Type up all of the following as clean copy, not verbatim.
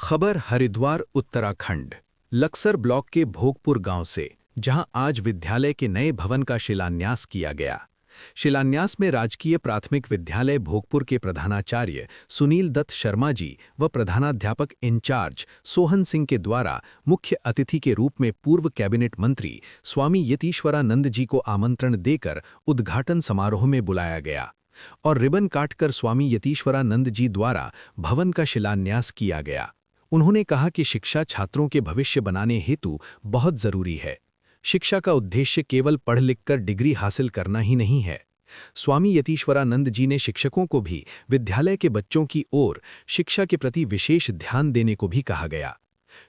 खबर हरिद्वार उत्तराखंड लक्सर ब्लॉक के भोगपुर गांव से, जहां आज विद्यालय के नए भवन का शिलान्यास किया गया। शिलान्यास में राजकीय प्राथमिक विद्यालय भोगपुर के प्रधानाचार्य सुनील दत्त शर्मा जी व प्रधानाध्यापक इंचार्ज सोहन सिंह के द्वारा मुख्य अतिथि के रूप में पूर्व कैबिनेट मंत्री स्वामी यतीश्वरानंद जी को आमंत्रण देकर उद्घाटन समारोह में बुलाया गया और रिबन काटकर स्वामी यतीश्वरानंद जी द्वारा भवन का शिलान्यास किया गया। उन्होंने कहा कि शिक्षा छात्रों के भविष्य बनाने हेतु बहुत जरूरी है। शिक्षा का उद्देश्य केवल पढ़ लिख कर डिग्री हासिल करना ही नहीं है। स्वामी यतीश्वरानंद जी ने शिक्षकों को भी विद्यालय के बच्चों की ओर शिक्षा के प्रति विशेष ध्यान देने को भी कहा गया।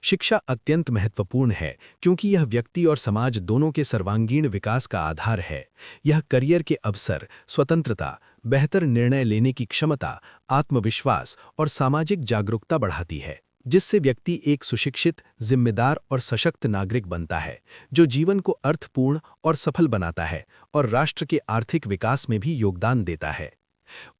शिक्षा अत्यंत महत्वपूर्ण है क्योंकि यह व्यक्ति और समाज दोनों के सर्वांगीण विकास का आधार है। यह करियर के अवसर, स्वतंत्रता, बेहतर निर्णय लेने की क्षमता, आत्मविश्वास और सामाजिक जागरूकता बढ़ाती है, जिससे व्यक्ति एक सुशिक्षित, जिम्मेदार और सशक्त नागरिक बनता है, जो जीवन को अर्थपूर्ण और सफल बनाता है और राष्ट्र के आर्थिक विकास में भी योगदान देता है।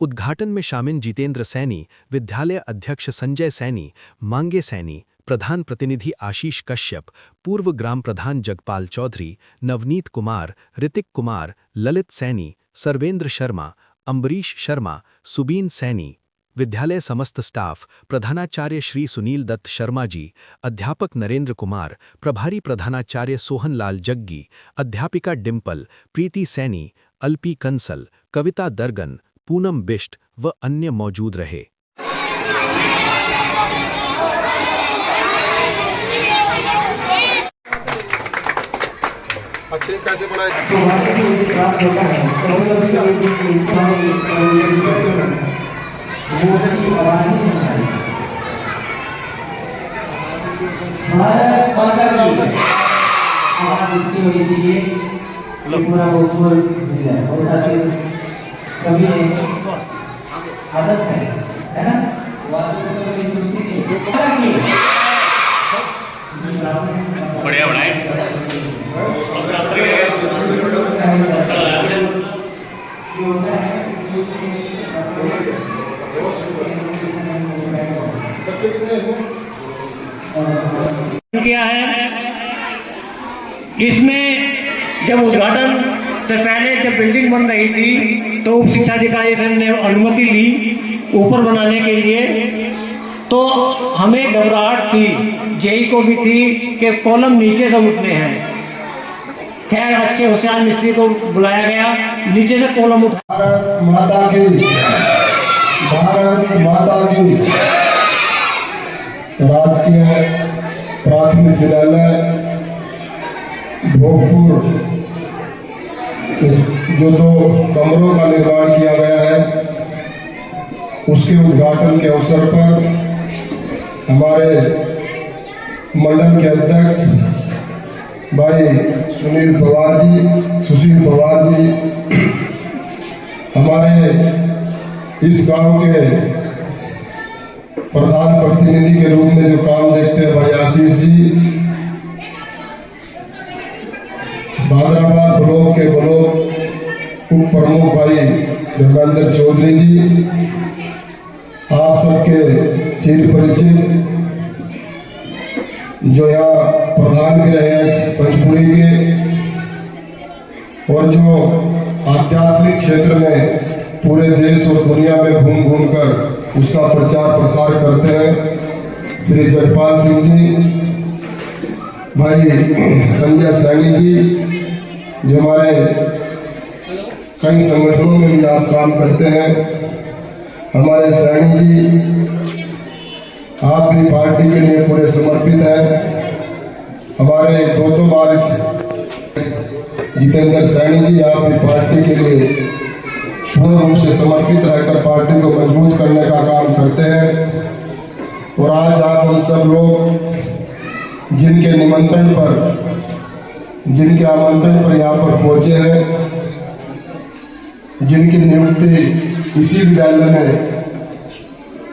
उद्घाटन में शामिल जितेंद्र सैनी, विद्यालय अध्यक्ष संजय सैनी, मांगे सैनी, प्रधान प्रतिनिधि आशीष कश्यप, पूर्व ग्राम प्रधान जगपाल चौधरी, नवनीत कुमार, ऋतिक कुमार, ललित सैनी, सर्वेंद्र शर्मा, अम्बरीश शर्मा, सुबीन सैनी, विद्यालय समस्त स्टाफ, प्रधानाचार्य श्री सुनील दत्त शर्मा जी, अध्यापक नरेंद्र कुमार, प्रभारी प्रधानाचार्य सोहन लाल जग्गी, अध्यापिका डिम्पल, प्रीति सैनी, अल्पी कंसल, कविता दर्गन, पूनम बिष्ट व अन्य मौजूद रहे। अच्छे कैसे बनाए सभी आदत है ना? बढ़िया बनाए। किया है इसमें जब उद्घाटन से पहले जब बिल्डिंग बन रही थी तो उप शिक्षाधिकारी ने अनुमति ली ऊपर बनाने के लिए, तो हमें घबराहट थी, जेई को भी थी कि कॉलम नीचे से उठने हैं। खैर अच्छे होशियार मिस्त्री को बुलाया गया, नीचे से कॉलम उठा। भारत माता की, भारत माता की। राजकीय प्राथमिक विद्यालय भोगपुर जो 2 कमरों का निर्माण किया गया है, उसके उद्घाटन के अवसर पर हमारे मंडल के अध्यक्ष भाई सुशील पवार जी, हमारे इस गांव के प्रधान प्रतिनिधि के रूप में जो काम देखते हैं भाई आशीष जी, भादराबाद ब्लॉक के ब्लॉक उप प्रमुख भाई धर्मेंद्र चौधरी जी, आप सबके चिर परिचित जो यहाँ प्रधान भी रहे हैं पंचपुरी के, और जो आध्यात्मिक क्षेत्र में पूरे देश और दुनिया में घूम घूम कर उसका प्रचार प्रसार करते हैं, श्री जगपाल सिंह जी, भाई संजय सैनी जी, जो हमारे कई संगठनों में भी आप काम करते हैं, हमारे सैनी जी, आप भी पार्टी के लिए पूरे समर्पित हैं। हमारे 2 बार जितेंद्र सैनी जी, आप भी पार्टी के लिए पूर्ण रूप से समर्पित रहकर पार्टी को मजबूत करने का काम करते हैं। और आज आप हम सब लोग जिनके निमंत्रण पर, जिनके आमंत्रण पर यहाँ पर पहुंचे हैं, जिनकी नियुक्ति इसी विद्यालय में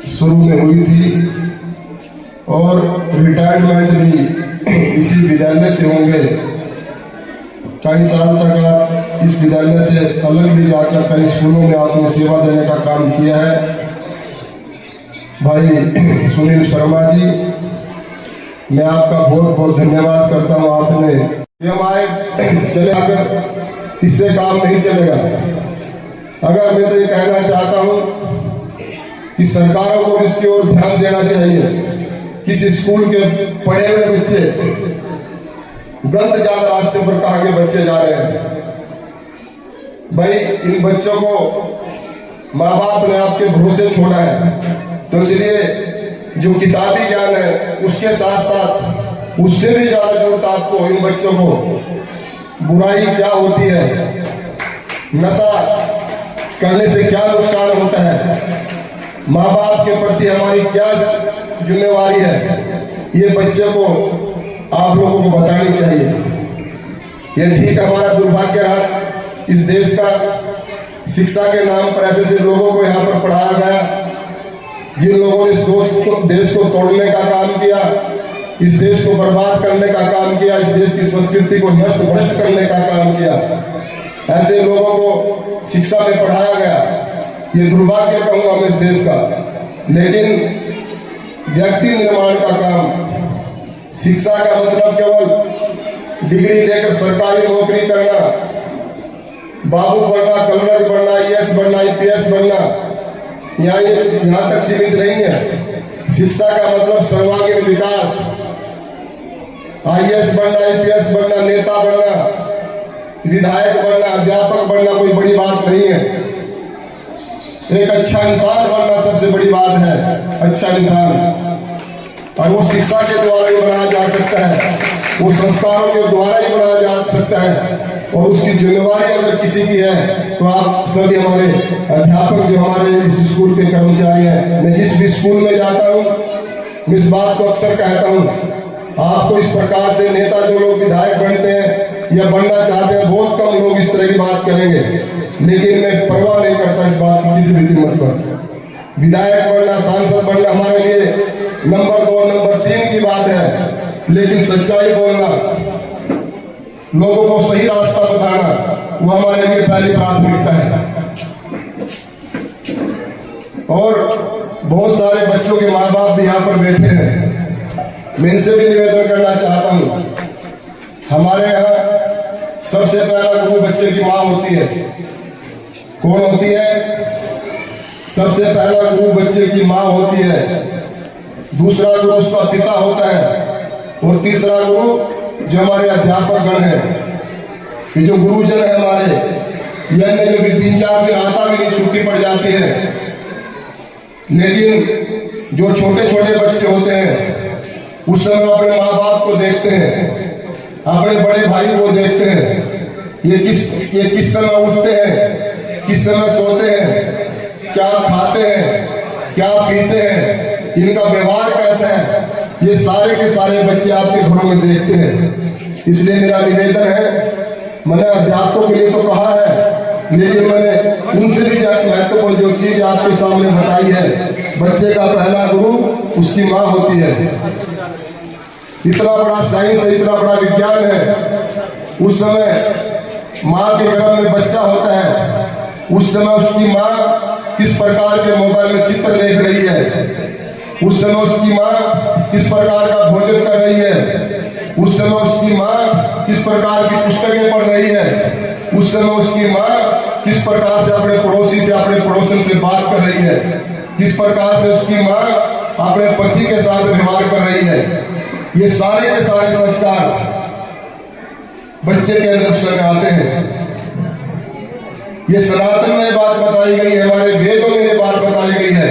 शुरू में हुई थी और रिटायरमेंट भी इसी विद्यालय से होंगे। कई साल तक आप इस विद्यालय से अलग भी जाकर कई स्कूलों में आपने सेवा देने का काम किया है। भाई सुनील शर्मा जी, मैं आपका बहुत बहुत धन्यवाद करता हूँ। आपने हम आए चले आकर इससे काम नहीं चलेगा। अगर मैं तो ये कहना चाहता हूँ कि सरकारों को इसकी ओर ध्यान देना चाहिए। किसी स्कूल के पढ़े हुए बच्चे गलत ज्यादा रास्ते पर कहाँ के बच्चे जा रहे हैं। भाई इन बच्चों को माँ बाप ने आपके भरोसे छोड़ा है, तो इसलिए जो किताबी ज्ञान है उसके साथ साथ उससे भी ज्यादा जरूरत आपको इन बच्चों को बुराई क्या होती है, नशा करने से क्या नुकसान होता है, माँ बाप के प्रति हमारी क्या जिम्मेवारी है, ये बच्चे को आप लोगों को बतानी चाहिए। ये ठीक हमारा दुर्भाग्य रहा इस देश का, शिक्षा के नाम पर ऐसे ऐसे लोगों को यहाँ पर पढ़ाया गया जिन लोगों ने इस देश को तोड़ने का काम किया, इस देश को बर्बाद करने का काम किया, इस देश की संस्कृति को नष्ट भ्रष्ट करने का काम किया। ऐसे लोगों को शिक्षा में पढ़ाया गया, ये दुर्भाग्य कहूंगा मैं इस देश का। लेकिन व्यक्ति निर्माण का काम, शिक्षा का मतलब केवल डिग्री लेकर सरकारी नौकरी करना, बाबू बनना, कलरक बनना, IAS बनना, IPS बनना, यहाँ तक सीमित नहीं है। शिक्षा का मतलब सर्वांगीण विकास, IAS बनना, IPS बनना, नेता बनना, विधायक बनना, अध्यापक बनना कोई बड़ी बात नहीं है। एक अच्छा इंसान बनना सबसे बड़ी बात है, अच्छा इंसान। और वो शिक्षा के द्वारा ही बनाया जा सकता है, वो संस्कारों के द्वारा ही बनाया जा सकता है। और उसकी जिम्मेवारी अगर किसी की है तो आप सभी हमारे अध्यापक जो हमारे इस स्कूल के कर्मचारी हैं, मैं जिस भी स्कूल में जाता हूँ मैं इस बात को अक्सर कहता हूँ, आपको इस प्रकार से नेता जो लोग विधायक बनते हैं या बनना चाहते हैं, बहुत कम लोग इस तरह की बात करेंगे, लेकिन मैं परवाह नहीं करता इस बात की किसी भी कीमत पर। विधायक बनना, सांसद बनना हमारे लिए नंबर 2 नंबर 3 की बात है, लेकिन सच्चाई बोलना, लोगों को सही रास्ता बताना, वो हमारे लिए पहली प्राथमिकता है। और बहुत सारे बच्चों के माँ बाप भी यहाँ पर बैठे हैं, मैं इनसे भी निवेदन करना चाहता हूँ। हमारे यहाँ सबसे पहला गुरु बच्चे की माँ होती है। कौन होती है? सबसे पहला गुरु बच्चे की माँ होती है, दूसरा गुरु उसका पिता होता है, और तीसरा गुरु जो हमारे अध्यापक गण है, ये जो गुरुजन है हमारे, ये जो भी 3-4 दिन आता भी नहीं, छुट्टी पड़ जाती है, लेकिन जो छोटे छोटे बच्चे होते हैं उस समय अपने माँ बाप को देखते हैं, अपने बड़े भाई को देखते हैं, ये किस समय उठते हैं, किस समय सोते हैं, क्या खाते हैं, क्या पीते हैं, इनका व्यवहार कैसा है, ये सारे के सारे बच्चे आपके घरों में देखते हैं। इसलिए मेरा निवेदन है, मैंने अध्यापकों के लिए तो कहा है, लेकिन मैंने उनसे भी महत्वपूर्ण जो चीज आपके सामने बताई है, बच्चे का पहला गुरु उसकी माँ होती है। इतना बड़ा साइंस है, इतना बड़ा विज्ञान है। उस समय माँ के गर्भ में बच्चा होता है, उस समय उसकी माँ किस प्रकार के मोबाइल में चित्र देख रही है, उस समय उसकी माँ किस प्रकार का भोजन कर रही है, उस समय उसकी माँ किस प्रकार की पुस्तकें पढ़ रही है, उस समय उसकी माँ किस प्रकार से अपने पड़ोसी से, अपने पड़ोसन से बात कर रही है, किस प्रकार से उसकी माँ अपने पति के साथ व्यवहार कर रही है। ये सारे के सारे संस्कार बच्चे के अंदर उस समय आते हैं। ये सनातन में बात बताई गई है, हमारे वेदों में ये बात बताई गई है।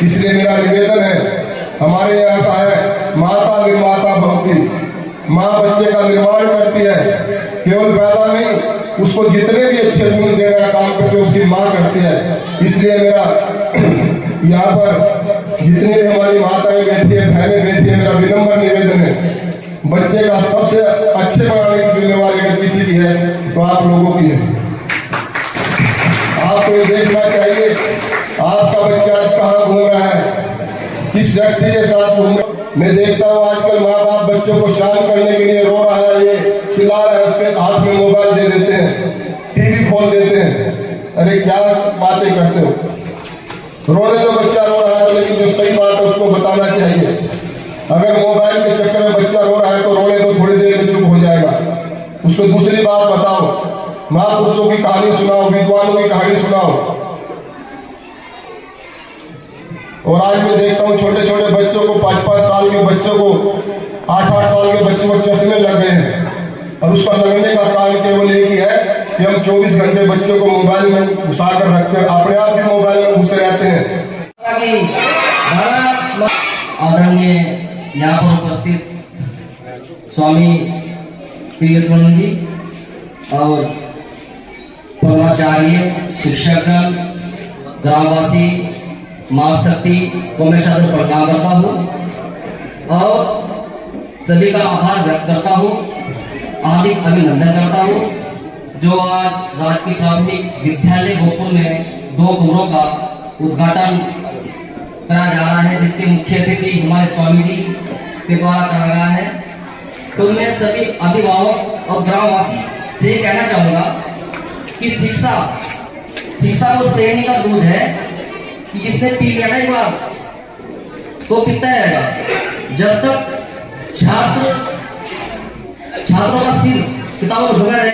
इसलिए मेरा निवेदन है, हमारे यहाँ का है माता निर्माता भवती, माँ बच्चे का निर्माण करती है, केवल पैदा नहीं, उसको जितने भी अच्छे गुण देने का काम करती है उसकी माँ करती है। इसलिए मेरा यहाँ पर जितने भी हमारी माताएं बैठी है, बहनें बैठी है, मेरा विनम्र निवेदन है, बच्चे का सबसे अच्छे बनाने की जिम्मेवारी अगर किसी की है तो आप लोगों की है। आपको ये देखना चाहिए आपका बच्चा आज कहाँ घूम रहा है, किस व्यक्ति के साथ घूम रहा है। मैं देखता हूँ आजकल माँ बाप बच्चों को शांत करने के लिए रो रहा है, ये चिल्ला रहा है, उसके हाथ में मोबाइल दे देते हैं, टीवी खोल देते हैं। अरे क्या बातें करते हो, रोने तो बच्चा रो रहा है, लेकिन जो सही बात है उसको बताना चाहिए। अगर मोबाइल के चक्कर में उसको दूसरी बात बताओ, महापुरुषों की कहानी सुनाओ, विद्वानों की कहानी सुनाओ। और आज मैं देखता हूँ छोटे छोटे बच्चों को, 5-5 साल के बच्चों को, 8-8 साल के बच्चों को चश्मे लग गए हैं। और उसका लगने का कारण केवल एक ही है कि हम 24 घंटे बच्चों को मोबाइल में घुसा कर रखते हैं, अपने आप भी मोबाइल में घुसे रहते हैं। आदरणीय यहाँ पर उपस्थित स्वामी श्री लक्ष्मण जी और प्रधानाचार्य, शिक्षकगण, ग्रामवासी, माँ शक्ति को मैं सादर प्रणाम करता हूँ और सभी का आभार व्यक्त करता हूँ, हार्दिक अभिनंदन करता हूँ जो आज राजकीय प्राथमिक विद्यालय भोजपुर में 2 कमरों का उद्घाटन कराया जा रहा है, जिसके मुख्य अतिथि हमारे स्वामी जी के द्वारा कराया गया है। तो मैं सभी अभिभावक और ग्रामवासी से ये कहना चाहूँगा कि शिक्षा वो श्रेणी का दूध है कि जिसने पी लिया ना एक बार तो पीता रहेगा जब तक छात्रों का सिर किताबों में झुका रहे।